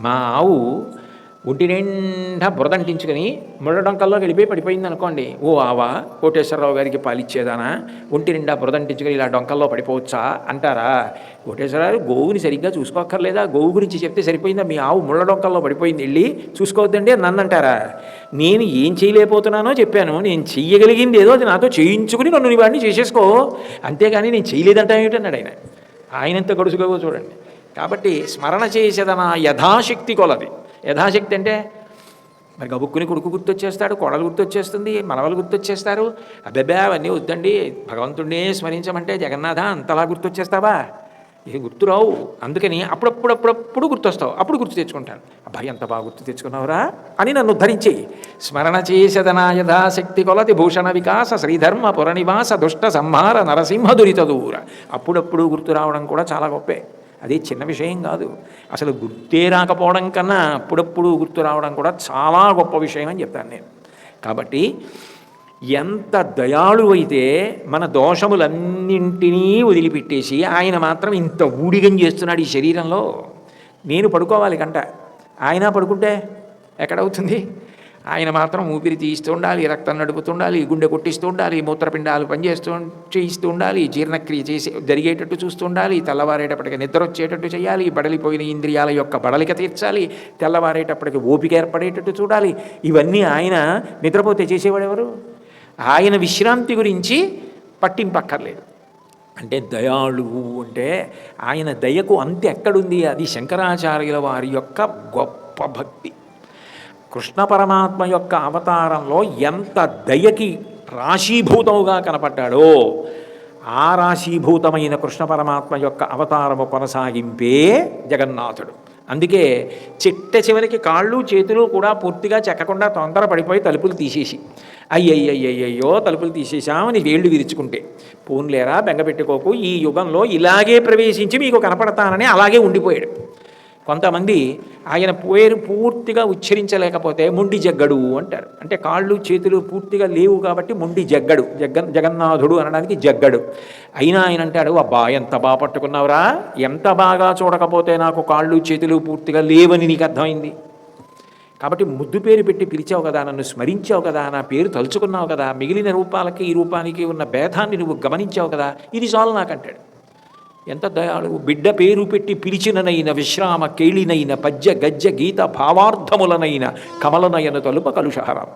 మా ఆవు ఒంటి నిండా బురదంటించుకొని ముళ్ళ డొంకల్లోకి వెళ్ళిపోయి పడిపోయింది అనుకోండి. ఓ ఆవా కోటేశ్వరరావు గారికి పాలిచ్చేదానా ఒంటి నిండా బురదంటించుకొని ఇలా డొంకల్లో పడిపోవచ్చా అంటారా? కోటేశ్వరరావు గోవుని సరిగ్గా చూసుకోక్కర్లేదా? గోవు గురించి చెప్తే సరిపోయిందా? మీ ఆవు ముళ్ళ డొంకల్లో పడిపోయింది వెళ్ళి చూసుకోవద్దండి అని నన్ను అంటారా? నేను ఏం చేయలేకపోతున్నానో చెప్పాను. నేను చెయ్యగలిగింది ఏదో అది నాతో చేయించుకుని నన్ను నీ వాడిని చేసేసుకో, అంతేగాని నేను చేయలేదంటా ఏమిటన్నాడు ఆయన. ఆయనంత గడుచుకోవో చూడండి. కాబట్టి స్మరణ చేసేదన యథాశక్తి కొలది. యథాశక్తి అంటే మరి గబుక్కుని కొడుకు గుర్తొచ్చేస్తాడు, కోడలు గుర్తొచ్చేస్తుంది, మనవలు గుర్తొచ్చేస్తారు. అబ్బెబ్బే అవన్నీ వద్దండి, భగవంతుడినే స్మరించమంటే జగన్నాథ అంతలా గుర్తొచ్చేస్తావా? ఏ గుర్తురావు. అందుకని అప్పుడప్పుడప్పుడప్పుడు గుర్తొస్తావు, అప్పుడు గుర్తు తెచ్చుకుంటాను. అబ్బాయి ఎంత బాగా గుర్తు తెచ్చుకున్నావురా అని నన్ను ఉద్ధరించి. స్మరణ చేసేదనా యథాశక్తి కొలతి భూషణ వికాస శ్రీధర్మ పురనివాస దుష్ట సంహార నరసింహ దురిత దూర. అప్పుడప్పుడు గుర్తు రావడం కూడా చాలా గొప్పే. అది చిన్న విషయం కాదు. అసలు గుర్తే రాకపోవడం కన్నా అప్పుడప్పుడు గుర్తు రావడం కూడా చాలా గొప్ప విషయం అని చెప్తాను నేను. కాబట్టి ఎంత దయాళువైతే మన దోషములన్నింటినీ వదిలిపెట్టేసి ఆయన మాత్రం ఇంత ఊడిగం చేస్తున్నాడు ఈ శరీరంలో. నేను పడుకోవాలి గంట, ఆయన పడుకుంటే ఎక్కడవుతుంది? ఆయన మాత్రం ఊపిరి తీస్తూ ఉండాలి, రక్తం నడుపుతుండాలి, గుండె కొట్టిస్తూ ఉండాలి, మూత్రపిండాలు చేయిస్తూ ఉండాలి, జీర్ణక్రియ చేసి జరిగేటట్టు చూస్తూ ఉండాలి, తెల్లవారేటప్పటికి నిద్ర వచ్చేటట్టు చేయాలి, బడలిపోయిన ఇంద్రియాల యొక్క బడలిక తీర్చాలి, తెల్లవారేటప్పటికి ఓపిక ఏర్పడేటట్టు చూడాలి. ఇవన్నీ ఆయన నిద్రపోతే చేసేవాడెవరు? ఆయన విశ్రాంతి గురించి పట్టింపక్కర్లేదు. అంటే దయాళువు అంటే ఆయన దయకు అంత ఎక్కడుంది? అది శంకరాచార్యుల వారి యొక్క గొప్ప భక్తి. కృష్ణ పరమాత్మ యొక్క అవతారంలో ఎంత దయకి రాశీభూతముగా కనపడ్డాడో ఆ రాశీభూతమైన కృష్ణ పరమాత్మ యొక్క అవతారము కొనసాగింపే జగన్నాథుడు. అందుకే చిట్ట చివరికి కాళ్ళు చేతులు కూడా పూర్తిగా చెక్కకుండా తొందర పడిపోయి తలుపులు తీసేసి, అయ్యయ్యయ్యయ్యో తలుపులు తీసేసామని వేళ్ళు విరుచుకుంటే, పోన్లేరా బెంగపెట్టుకోకు, ఈ యుగంలో ఇలాగే ప్రవేశించి మీకు కనపడతానని అలాగే ఉండిపోయాడు. కొంతమంది ఆయన పేరు పూర్తిగా ఉచ్చరించలేకపోతే మొండి జగ్గడు అంటారు. అంటే కాళ్ళు చేతులు పూర్తిగా లేవు కాబట్టి మొండి జగ్గడు, జగన్నాథుడు అనడానికి జగ్గడు. అయినా ఆయన అంటాడు, అబ్బా ఎంత బాగా పట్టుకున్నావురా, ఎంత బాగా చూడకపోతే నాకు కాళ్ళు చేతులు పూర్తిగా లేవని నీకు అర్థమైంది. కాబట్టి ముద్దు పేరు పెట్టి పిలిచావు కదా, నన్ను స్మరించావు కదా, నా పేరు తలుచుకున్నావు కదా, మిగిలిన రూపాలకి ఈ రూపానికి ఉన్న భేదాన్ని నువ్వు గమనించావు కదా, ఇది చాలు నాకంటాడు. ఎంత దయాళువు. బిడ్డ పేరు పెట్టి పిలిచిననైన విశ్రామ కేళినైన పద్య గజ్జ గీత భావార్థములనైన కమలనయన తలుప కలుషహరం.